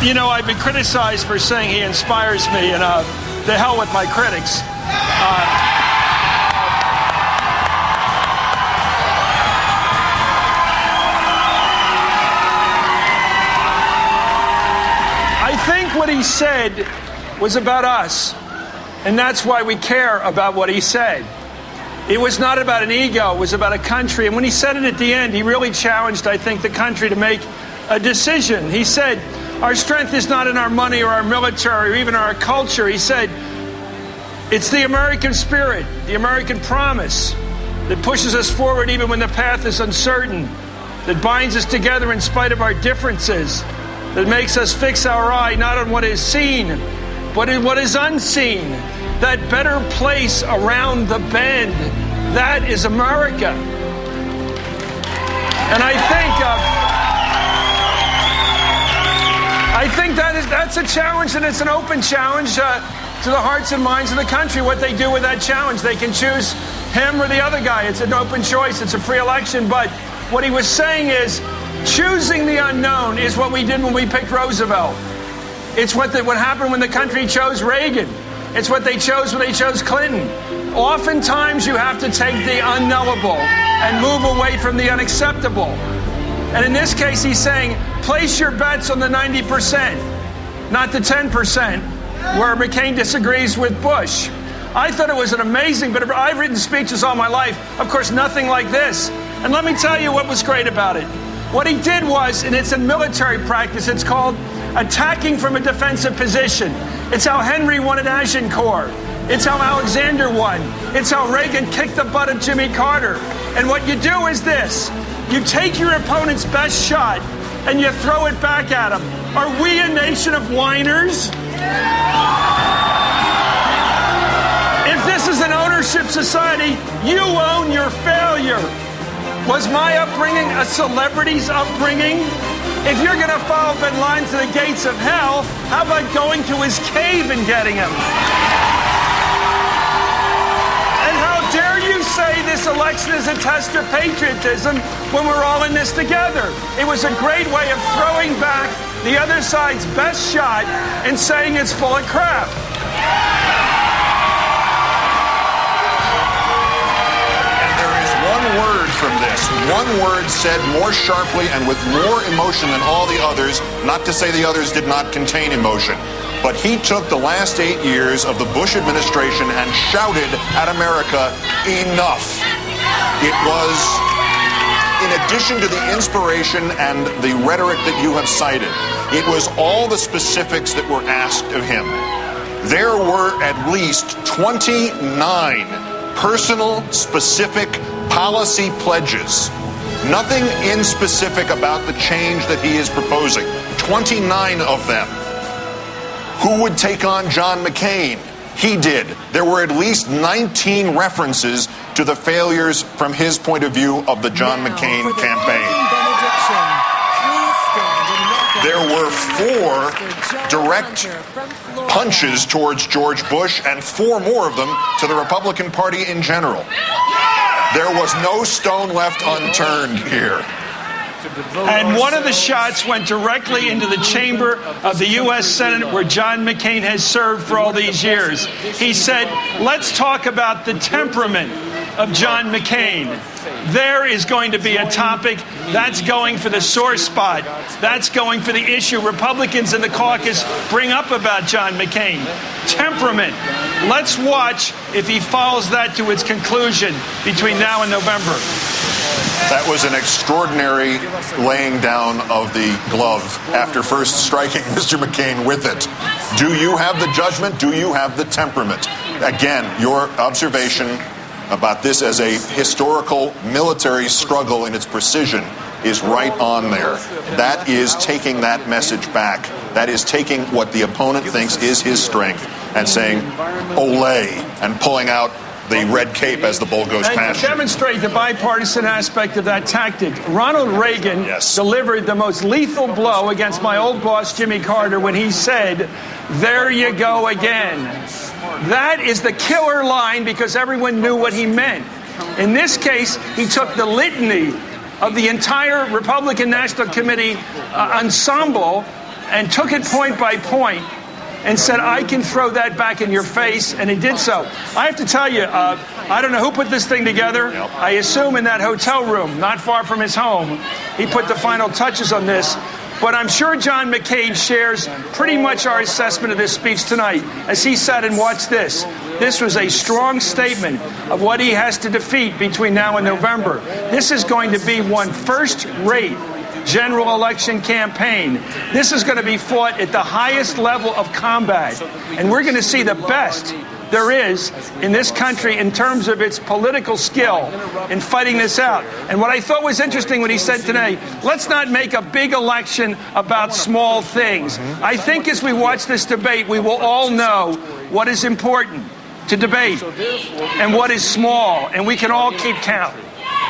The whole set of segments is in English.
You know, I've been criticized for saying he inspires me, and the hell with my critics. I think what he said was about us, and that's why we care about what he said. It was not about an ego, it was about a country. And when he said it at the end, he really challenged, I think, the country to make a decision. He said, our strength is not in our money or our military or even our culture. He said, it's the American spirit, the American promise that pushes us forward even when the path is uncertain, that binds us together in spite of our differences, that makes us fix our eye not on what is seen, but in what is unseen. That better place around the bend, that is America. And I think that's a challenge, and it's an open challenge to the hearts and minds of the country. What they do with that challenge, they can choose him or the other guy. It's an open choice. It's a free election. But what he was saying is, choosing the unknown is what we did when we picked Roosevelt. It's what happened when the country chose Reagan. It's what they chose when they chose Clinton. Oftentimes, you have to take the unknowable and move away from the unacceptable. And in this case, he's saying, place your bets on the 90%, not the 10%, where McCain disagrees with Bush. I thought it was an amazing, but I've written speeches all my life. Of course, nothing like this. And let me tell you what was great about it. What he did was, and it's in military practice, it's called attacking from a defensive position. It's how Henry won at Agincourt. It's how Alexander won. It's how Reagan kicked the butt of Jimmy Carter. And what you do is this. You take your opponent's best shot and you throw it back at him. Are we a nation of whiners? If this is an ownership society, you own your failure. Was my upbringing a celebrity's upbringing? If you're going to follow Bin Laden to the gates of hell, how about going to his cave and getting him? And how dare you say this election is a test of patriotism when we're all in this together? It was a great way of throwing back the other side's best shot and saying it's full of crap. Word from this. One word said more sharply and with more emotion than all the others, not to say the others did not contain emotion. But he took the last 8 years of the Bush administration and shouted at America, enough. It was, in addition to the inspiration and the rhetoric that you have cited, it was all the specifics that were asked of him. There were at least 29 personal, specific policy pledges. Nothing in specific about the change that he is proposing. 29 of them. Who would take on John McCain? He did. There were at least 19 references to the failures from his point of view of the John McCain campaign. There were 4 direct punches towards George Bush and 4 more of them to the Republican Party in general. There was no stone left unturned here. And one of the shots went directly into the chamber of the U.S. Senate where John McCain has served for all these years. He said, let's talk about the temperament of John McCain. There is going to be a topic that's going for the sore spot. That's going for the issue Republicans in the caucus bring up about John McCain. Temperament. Let's watch if he follows that to its conclusion between now and November. That was an extraordinary laying down of the glove after first striking Mr. McCain with it. Do you have the judgment? Do you have the temperament? Again, your observation about this as a historical military struggle in its precision is right on there. That is taking that message back. That is taking what the opponent thinks is his strength and saying, "Olé," and pulling out the red cape as the bull goes past. And to demonstrate the bipartisan aspect of that tactic, Ronald Reagan delivered the most lethal blow against my old boss, Jimmy Carter, when he said, "There you go again." That is the killer line because everyone knew what he meant. In this case, he took the litany of the entire Republican National Committee ensemble and took it point by point and said, I can throw that back in your face, and he did so. I have to tell you, I don't know who put this thing together. I assume in that hotel room, not far from his home, he put the final touches on this. But I'm sure John McCain shares pretty much our assessment of this speech tonight as he sat and watched this. This was a strong statement of what he has to defeat between now and November. This is going to be one first-rate general election campaign. This is going to be fought at the highest level of combat. And we're going to see the best there is in this country in terms of its political skill in fighting this out. And what I thought was interesting when he said today, let's not make a big election about small things. I think as we watch this debate, we will all know what is important to debate and what is small, and we can all keep count.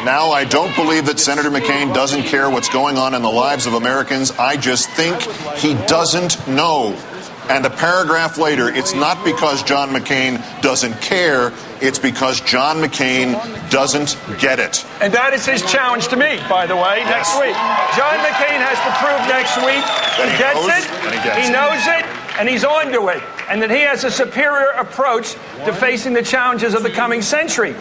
Now, I don't believe that Senator McCain doesn't care what's going on in the lives of Americans. I just think he doesn't know. And a paragraph later, it's not because John McCain doesn't care, it's because John McCain doesn't get it. And that is his challenge to me, by the way, next week. John McCain has to prove next week he gets it, he knows it, and he's on to it, and that he has a superior approach to facing the challenges of the coming century.